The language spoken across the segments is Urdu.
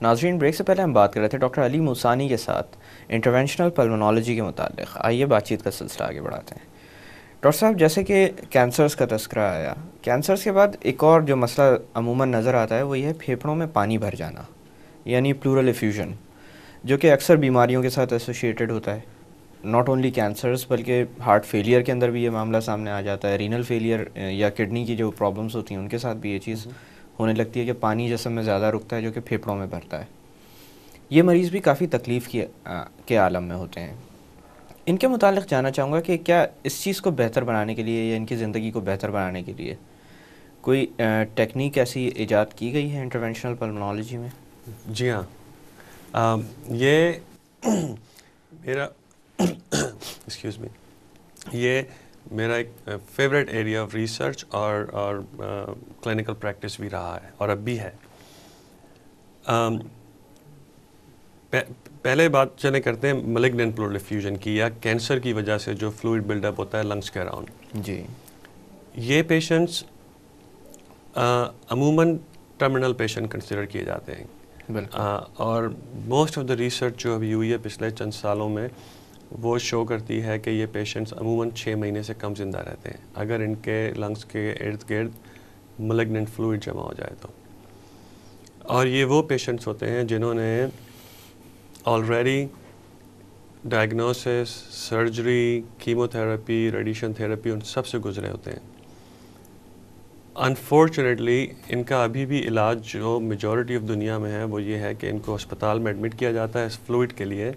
ناظرین، بریک سے پہلے ہم بات کر رہے تھے ڈاکٹر علی موسانی کے ساتھ انٹرونشنل پلمونالوجی کے متعلق. آئیے بات چیت کا سلسلہ آگے بڑھاتے ہیں. ڈاکٹر صاحب، جیسے کہ کینسرز کا تذکرہ آیا، کینسرز کے بعد ایک اور جو مسئلہ عموماً نظر آتا ہے وہ یہ ہے پھیپھڑوں میں پانی بھر جانا، یعنی پلورل ایفیوژن، جو کہ اکثر بیماریوں کے ساتھ ایسوشیٹڈ ہوتا ہے. ناٹ اونلی کینسرز بلکہ ہارٹ فیلئر کے اندر بھی یہ معاملہ سامنے آ جاتا ہے. رینل فیلئر یا کڈنی کی جو پرابلمس ہوتی ہیں ان کے ساتھ بھی یہ چیز ہونے لگتی ہے کہ پانی جسم میں زیادہ رکتا ہے جو کہ پھیپھڑوں میں بھرتا ہے. یہ مریض بھی کافی تکلیف کے عالم میں ہوتے ہیں. ان کے متعلق جاننا چاہوں گا کہ کیا اس چیز کو بہتر بنانے کے لیے یا ان کی زندگی کو بہتر بنانے کے لیے کوئی ٹیکنیک ایسی ایجاد کی گئی ہے انٹرونشنل پلمونالوجی میں؟ جی ہاں، یہ میرا ایکسکیوز می، یہ میرا ایک فیوریٹ ایریا آف ریسرچ اور کلینکل پریکٹس بھی رہا ہے اور اب بھی ہے. پہلے بات چلے کرتے ہیں ملیگننٹ پلورل ایفیوژن کی یا کینسر کی وجہ سے جو فلوئڈ بلڈ اپ ہوتا ہے لنگس کے اراؤنڈ. جی، یہ پیشنٹس عموماً ٹرمینل پیشنٹ کنسیڈر کیے جاتے ہیں. اور موسٹ آف دا ریسرچ جو ابھی ہوئی ہے پچھلے چند سالوں میں وہ شو کرتی ہے کہ یہ پیشنٹس عموماً 6 مہینے سے کم زندہ رہتے ہیں اگر ان کے لنگس کے ارد گرد ملیگننٹ فلوئڈ جمع ہو جائے تو. اور یہ وہ پیشنٹس ہوتے ہیں جنہوں نے already diagnosis, surgery, chemotherapy, radiation therapy ان سب سے گزرے ہوتے ہیں. انفارچونیٹلی ان کا ابھی بھی علاج جو میجورٹی آف دنیا میں ہے وہ یہ ہے کہ ان کو اسپتال میں ایڈمٹ کیا جاتا ہے اس فلوئڈ کے لیے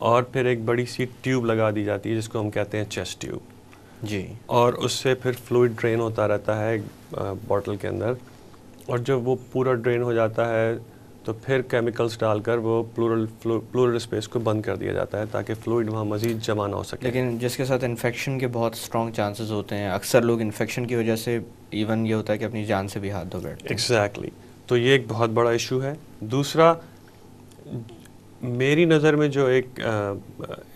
اور پھر ایک بڑی سی ٹیوب لگا دی جاتی ہے جس کو ہم کہتے ہیں چیسٹ ٹیوب. جی، اور اس سے پھر فلوئڈ ڈرین ہوتا رہتا ہے باٹل کے اندر، اور جب وہ پورا ڈرین ہو جاتا ہے تو پھر کیمیکلز ڈال کر وہ پلورل اسپیس کو بند کر دیا جاتا ہے تاکہ فلوئڈ وہاں مزید جمع نہ ہو سکے. لیکن جس کے ساتھ انفیکشن کے بہت اسٹرانگ چانسز ہوتے ہیں، اکثر لوگ انفیکشن کی وجہ سے ایون یہ ہوتا ہے کہ اپنی جان سے بھی ہاتھ دھو بیٹھتے ہیں. ایگزیکٹلی. تو یہ ایک بہت بڑا ایشو ہے. دوسرا، میری نظر میں جو ایک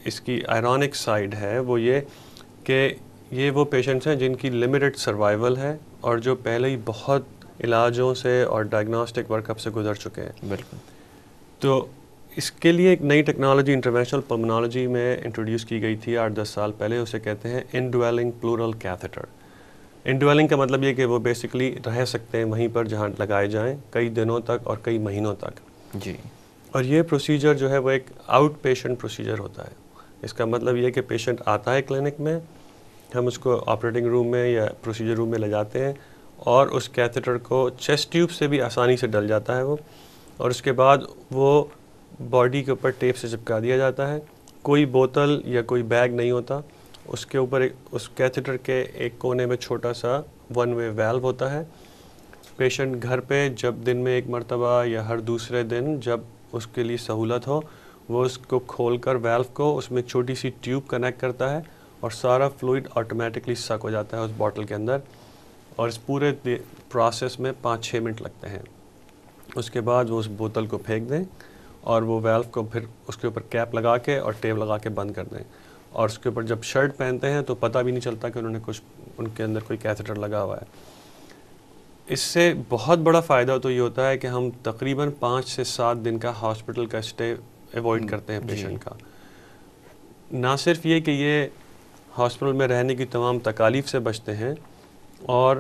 اس کی آئرونک سائڈ ہے وہ یہ کہ یہ وہ پیشنٹس ہیں جن کی لمیٹڈ سروائیول ہے اور جو پہلے ہی بہت علاجوں سے اور ڈائگنوسٹک ورک اپ سے گزر چکے ہیں. بالکل. تو اس کے لیے ایک نئی ٹیکنالوجی انٹرونشنل پلمونالوجی میں انٹروڈیوس کی گئی تھی 8-10 سال پہلے. اسے کہتے ہیں انڈویلنگ پلورل کیتھیٹر. انڈویلنگ کا مطلب یہ کہ وہ بیسکلی رہ سکتے ہیں وہیں پر جہاں لگائے جائیں کئی دنوں تک اور کئی مہینوں تک. جی. اور یہ پروسیجر جو ہے وہ ایک آؤٹ پیشنٹ پروسیجر ہوتا ہے. اس کا مطلب یہ کہ پیشنٹ آتا ہے کلینک میں، ہم اس کو آپریٹنگ روم میں یا پروسیجر روم میں لے جاتے ہیں اور اس کیتھیٹر کو چیسٹ ٹیوب سے بھی آسانی سے ڈل جاتا ہے وہ، اور اس کے بعد وہ باڈی کے اوپر ٹیپ سے چپکا دیا جاتا ہے. کوئی بوتل یا کوئی بیگ نہیں ہوتا. اس کے اوپر اس کیتھیٹر کے ایک کونے میں چھوٹا سا 1 وے ویلو ہوتا ہے. پیشنٹ گھر پہ جب دن میں 1 مرتبہ یا ہر دوسرے دن جب اس کے لیے سہولت ہو وہ اس کو کھول کر ویلو کو اس میں چھوٹی سی ٹیوب کنیکٹ کرتا ہے اور سارا فلوئڈ آٹومیٹکلی سک ہو جاتا ہے اس باٹل کے اندر. اور اس پورے پروسیس میں 5-6 منٹ لگتے ہیں. اس کے بعد وہ اس بوتل کو پھینک دیں اور وہ ویلو کو پھر اس کے اوپر کیپ لگا کے اور ٹیپ لگا کے بند کر دیں. اور اس کے اوپر جب شرٹ پہنتے ہیں تو پتہ بھی نہیں چلتا کہ انہوں نے کچھ ان کے اندر کوئی کیتھیٹر لگا ہوا ہے. اس سے بہت بڑا فائدہ تو یہ ہوتا ہے کہ ہم تقریباً 5 سے 7 دن کا ہاسپٹل کا اسٹے ایوائڈ کرتے ہیں پیشنٹ کا. نہ صرف یہ کہ یہ ہاسپٹل میں رہنے کی تمام تکالیف سے بچتے ہیں اور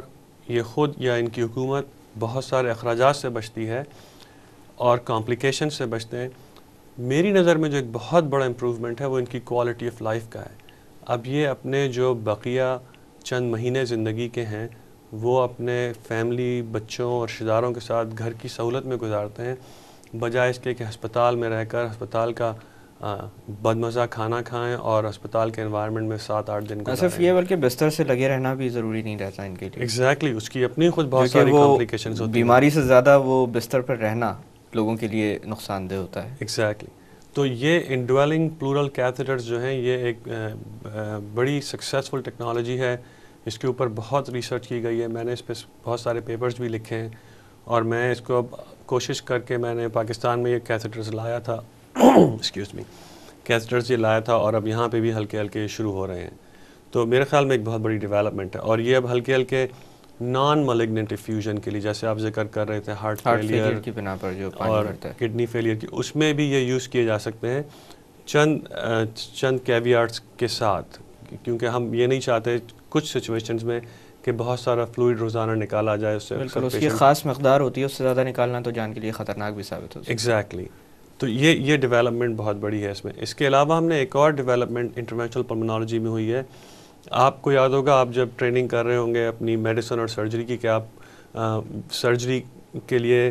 یہ خود یا ان کی حکومت بہت سارے اخراجات سے بچتی ہے اور کمپلیکیشن سے بچتے ہیں. میری نظر میں جو ایک بہت بڑا امپروومنٹ ہے وہ ان کی کوالٹی آف لائف کا ہے. اب یہ اپنے جو بقیہ چند مہینے زندگی کے ہیں وہ اپنے فیملی، بچوں اور رشتہ داروں کے ساتھ گھر کی سہولت میں گزارتے ہیں بجائے اس کے کہ ہسپتال میں رہ کر ہسپتال کا بدمزہ کھانا کھائیں اور ہسپتال کے انوائرمنٹ میں 7-8 دن گزاریں. صرف یہ بلکہ بستر سے لگے رہنا بھی ضروری نہیں رہتا ان کے لیے. ایگزیکٹلی. اس کی اپنی خود بہت ساری کمپلیکیشنز ہوتی ہیں. بیماری سے زیادہ وہ بستر پر رہنا لوگوں کے لیے نقصان دہ ہوتا ہے. ایگزیکٹلی. تو یہ انڈویلنگ پلورل کیتھیٹرز جو ہیں یہ ایک بڑی سکسیزفل ٹیکنالوجی ہے. اس کے اوپر بہت ریسرچ کی گئی ہے. میں نے اس پہ بہت سارے پیپرز بھی لکھے ہیں اور میں اس کو اب کوشش کر کے میں نے پاکستان میں یہ کیتھیٹرز لایا تھا ایکسکیوز می کیتھیٹرز یہ لایا تھا اور اب یہاں پہ بھی ہلکے ہلکے شروع ہو رہے ہیں. تو میرے خیال میں ایک بہت بڑی ڈیولپمنٹ ہے. اور یہ اب ہلکے ہلکے نان ملیگننٹ افیوژن کے لیے، جیسے آپ ذکر کر رہے تھے ہارٹ فیلئر کی بنا پر جو پانی اور بھرتا ہے، کڈنی فیلئر کی، اس میں بھی یہ یوز کیے جا سکتے ہیں چند کیویارٹس کے ساتھ، کیونکہ ہم یہ نہیں چاہتے کچھ سچویشنز میں کہ بہت سارا فلوئڈ روزانہ نکالا جائے. اس سے بالکل اس کی خاص مقدار ہوتی ہے، اس سے زیادہ نکالنا تو جان کے لیے خطرناک بھی ثابت ہوتا ہے. ایگزیکٹلی. تو یہ ڈیولپمنٹ بہت بڑی ہے اس میں. اس کے علاوہ ہم نے ایک اور ڈیولپمنٹ انٹرونشنل پلمونالوجی میں ہوئی ہے. آپ کو یاد ہوگا آپ جب ٹریننگ کر رہے ہوں گے اپنی میڈیسن اور سرجری کی، کہ آپ سرجری کے لیے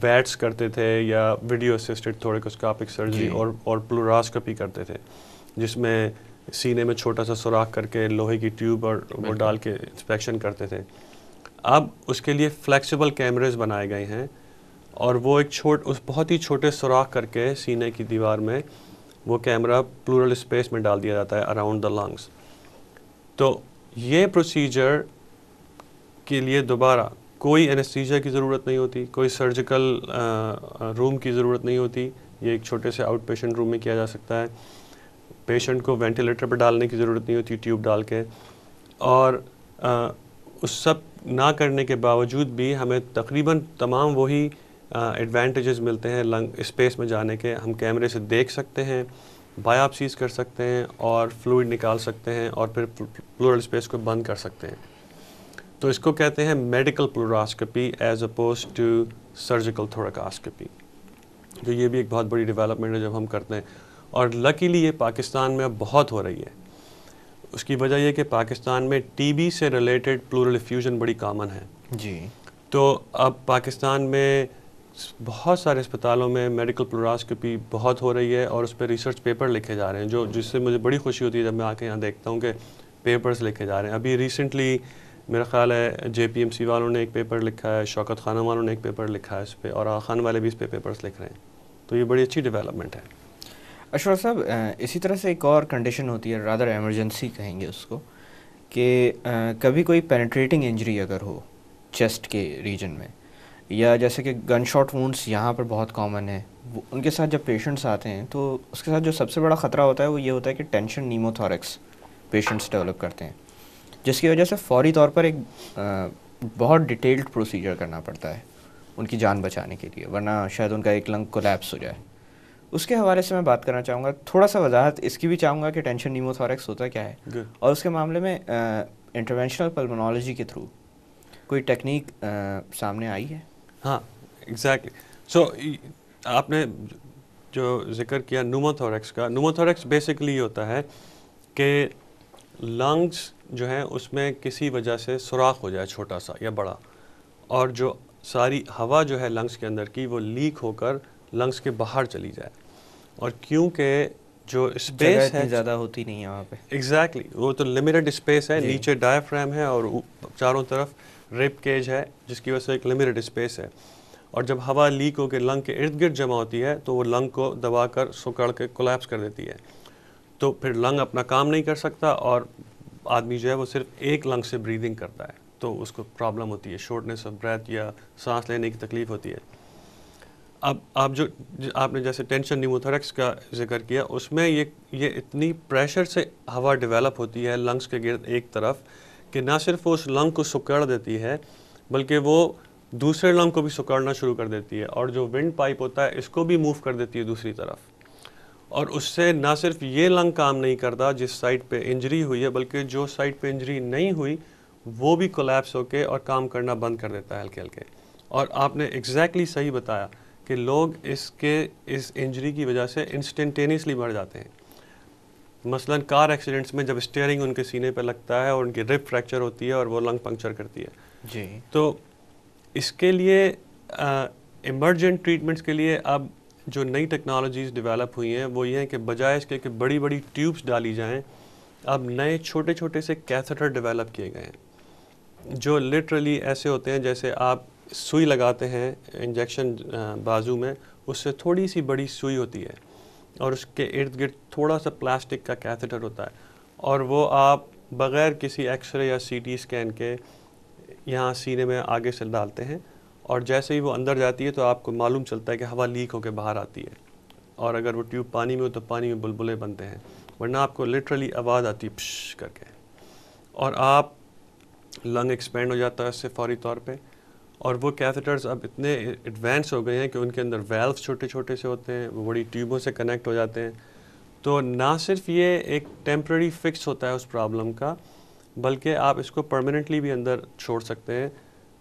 ویٹس کرتے تھے یا ویڈیو اسسٹڈ تھوریکوسکوپک سرجری اور پلوراسکوپی کرتے تھے، جس میں سینے میں چھوٹا سا سوراخ کر کے لوہے کی ٹیوب اور وہ ڈال کے انسپیکشن کرتے تھے. اب اس کے لیے فلیکسیبل کیمرز بنائے گئے ہیں، اور وہ اس بہت ہی چھوٹے سوراخ کر کے سینے کی دیوار میں وہ کیمرہ پلورل اسپیس میں ڈال دیا جاتا ہے اراؤنڈ دا لنگس. تو یہ پروسیجر کے لیے دوبارہ کوئی انیستھیزیا کی ضرورت نہیں ہوتی، کوئی سرجیکل روم کی ضرورت نہیں ہوتی. یہ ایک چھوٹے سے آؤٹ پیشنٹ روم میں کیا جا سکتا ہے. پیشنٹ کو وینٹیلیٹر پہ ڈالنے کی ضرورت نہیں ہوتی ٹیوب ڈال کے. اور اس سب نہ کرنے کے باوجود بھی ہمیں تقریباً تمام وہی ایڈوانٹیجز ملتے ہیں لنگ اسپیس میں جانے کے. ہم کیمرے سے دیکھ سکتے ہیں، بایوپسیز کر سکتے ہیں اور فلوئڈ نکال سکتے ہیں، اور پھر پلورل اسپیس کو بند کر سکتے ہیں. تو اس کو کہتے ہیں medical pleuroscopy as oppose to surgical thoracoscopy. تو یہ بھی ایک بہت بڑی ڈیولپمنٹ ہے جب ہم کرتے ہیں. اور لکیلی یہ پاکستان میں اب بہت ہو رہی ہے. اس کی وجہ یہ کہ پاکستان میں ٹی بی سے ریلیٹڈ پلورل افیوژن بڑی کامن ہے. جی. تو اب پاکستان میں بہت سارے اسپتالوں میں میڈیکل پلوراسکوپی بہت ہو رہی ہے، اور اس پہ ریسرچ پیپر لکھے جا رہے ہیں، جس سے مجھے بڑی خوشی ہوتی ہے جب میں آ کے یہاں دیکھتا ہوں کہ پیپرز لکھے جا رہے ہیں. ابھی ریسنٹلی میرا خیال ہے جے پی ایم سی والوں نے ایک پیپر لکھا ہے، شوکت خانم والوں نے ایک پیپر لکھا ہے اس پہ، اور آغا خان والے بھی اس پہ پیپرز لکھ رہے ہیں. تو یہ بڑی اچھی ڈیولپمنٹ ہے. اشرف صاحب، اسی طرح سے ایک اور کنڈیشن ہوتی ہے، رادر ایمرجنسی کہیں گے اس کو، کہ کبھی کوئی پینیٹریٹنگ انجری اگر ہو چیسٹ کے ریجن میں، یا جیسے کہ گن شاٹ وونڈس یہاں پر بہت کامن ہے، ان کے ساتھ جب پیشنٹس آتے ہیں تو اس کے ساتھ جو سب سے بڑا خطرہ ہوتا ہے وہ یہ ہوتا ہے کہ ٹینشن نیموتھوریکس پیشنٹس ڈیولپ کرتے ہیں، جس کی وجہ سے فوری طور پر ایک بہت ڈیٹیلڈ پروسیجر کرنا پڑتا ہے ان کی جان بچانے کے لیے، ورنہ شاید ان کا ایک لنگ کولیپس ہو جائے. اس کے حوالے سے میں بات کرنا چاہوں گا، تھوڑا سا وضاحت اس کی بھی چاہوں گا کہ ٹینشن نیموتھوریکس ہوتا کیا ہے، اور اس کے معاملے میں انٹرونشنل پلمونالوجی کے تھرو کوئی ٹیکنیک سامنے آئی ہے؟ ہاں ایگزیکٹلی. سو آپ نے جو ذکر کیا نیموتھوریکس کا، نیموتھوریکس بیسکلی یہ ہوتا ہے کہ لنگس جو ہیں اس میں کسی وجہ سے سوراخ ہو جائے چھوٹا سا یا بڑا، اور جو ساری ہوا جو ہے لنگس کے اندر کی وہ لیک ہو کر لنگس کے باہر چلی جائے. اور کیونکہ جو اسپیس ہے زیادہ ہوتی نہیں ہے وہاں پہ، ایگزیکٹلی وہ تو لمیٹڈ اسپیس ہے، نیچے ڈایافرام ہے اور چاروں طرف ریب کیج ہے، جس کی وجہ سے ایک لمیٹڈ اسپیس ہے. اور جب ہوا لیک ہو کے لنگ کے ارد گرد جمع ہوتی ہے تو وہ لنگ کو دبا کر سکڑ کے کولیپس کر دیتی ہے. تو پھر لنگ اپنا کام نہیں کر سکتا، اور آدمی جو ہے وہ صرف ایک لنگ سے بریدنگ کرتا ہے، تو اس کو پرابلم ہوتی ہے، شارٹنیس آف بریتھ یا سانس لینے کی تکلیف ہوتی ہے. اب آپ نے جیسے ٹینشن نیموتھوریکس کا ذکر کیا، اس میں یہ اتنی پریشر سے ہوا ڈیولپ ہوتی ہے لنگس کے گرد ایک طرف کہ نہ صرف وہ اس لنگ کو سکڑ دیتی ہے بلکہ وہ دوسرے لنگ کو بھی سکڑنا شروع کر دیتی ہے، اور جو ونڈ پائپ ہوتا ہے اس کو بھی موو کر دیتی ہے دوسری طرف. اور اس سے نہ صرف یہ لنگ کام نہیں کرتا جس سائٹ پہ انجری ہوئی ہے، بلکہ جو سائٹ پہ انجری نہیں ہوئی وہ بھی کولیپس ہو کے اور کام کرنا بند کر دیتا ہے ہلکے ہلکے. اور آپ نے ایگزیکٹلی صحیح بتایا کہ لوگ اس انجری کی وجہ سے انسٹنٹینیسلی مر جاتے ہیں. مثلا کار ایکسیڈنٹس میں جب اسٹیئرنگ ان کے سینے پہ لگتا ہے اور ان کی رب فریکچر ہوتی ہے اور وہ لنگ پنکچر کرتی ہے. جی. تو اس کے لیے ایمرجنٹ ٹریٹمنٹس کے لیے اب جو نئی ٹیکنالوجیز ڈیولپ ہوئی ہیں وہ یہ ہیں کہ بجائے اس کے کہ بڑی بڑی ٹیوبس ڈالی جائیں، اب نئے چھوٹے چھوٹے سے کیتھیٹر ڈیولپ کیے گئے ہیں، جو لٹرلی ایسے ہوتے ہیں جیسے آپ سوئی لگاتے ہیں انجیکشن بازو میں، اس سے تھوڑی سی بڑی سوئی ہوتی ہے، اور اس کے ارد گرد تھوڑا سا پلاسٹک کا کیتھیٹر ہوتا ہے، اور وہ آپ بغیر کسی ایکس رے یا سی ٹی اسکین کے یہاں سینے میں آگے سے ڈالتے ہیں، اور جیسے ہی وہ اندر جاتی ہے تو آپ کو معلوم چلتا ہے کہ ہوا لیک ہو کے باہر آتی ہے. اور اگر وہ ٹیوب پانی میں ہو تو پانی میں بلبلے بنتے ہیں. ورنہ آپ کو لٹرلی آواز آتی ہے پش کر کے، اور آپ لنگ ایکسپینڈ ہو جاتا ہے اس سے فوری طور پہ. اور وہ کیتھیٹرز اب اتنے ایڈوانس ہو گئے ہیں کہ ان کے اندر ویلوز چھوٹے چھوٹے سے ہوتے ہیں، وہ بڑی ٹیوبوں سے کنیکٹ ہو جاتے ہیں. تو نہ صرف یہ ایک ٹیمپرری فکس ہوتا ہے اس پرابلم کا، بلکہ آپ اس کو پرماننٹلی بھی اندر چھوڑ سکتے ہیں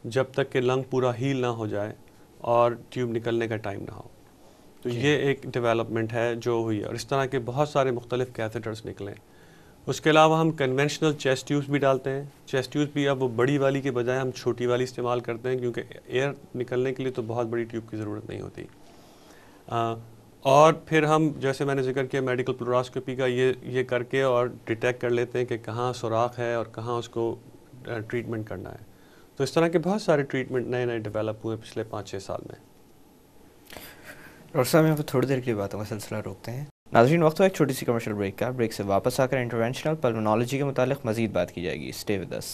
جب تک کہ لنگ پورا ہیل نہ ہو جائے اور ٹیوب نکلنے کا ٹائم نہ ہو. تو یہ ایک ڈیولپمنٹ ہے جو ہوئی ہے، اور اس طرح کے بہت سارے مختلف کیتھیٹرز نکلے. اس کے علاوہ ہم کنونشنل چیسٹ ٹیوبس بھی ڈالتے ہیں. چیسٹ ٹیوبس بھی اب وہ بڑی والی کے بجائے ہم چھوٹی والی استعمال کرتے ہیں، کیونکہ ایئر نکلنے کے لیے تو بہت بڑی ٹیوب کی ضرورت نہیں ہوتی. اور پھر ہم جیسے میں نے ذکر کیا میڈیکل پلوراسکوپی کا، یہ کر کے اور ڈیٹیکٹ کر لیتے ہیں کہ کہاں سوراخ ہے اور کہاں اس کو ٹریٹمنٹ کرنا ہے. تو اس طرح کے بہت سارے ٹریٹمنٹ نئے ڈیولپ ہوئے پچھلے 5-6 سال میں. ڈاکٹر صاحب یہاں پہ تھوڑی دیر کے لیے باتوں کا سلسلہ روکتے ہیں. ناظرین وقت ہو ایک چھوٹی سی کمرشل بریک کا. بریک سے واپس آ کر انٹرونشنل پلمونالوجی کے متعلق مزید بات کی جائے گی. Stay with us.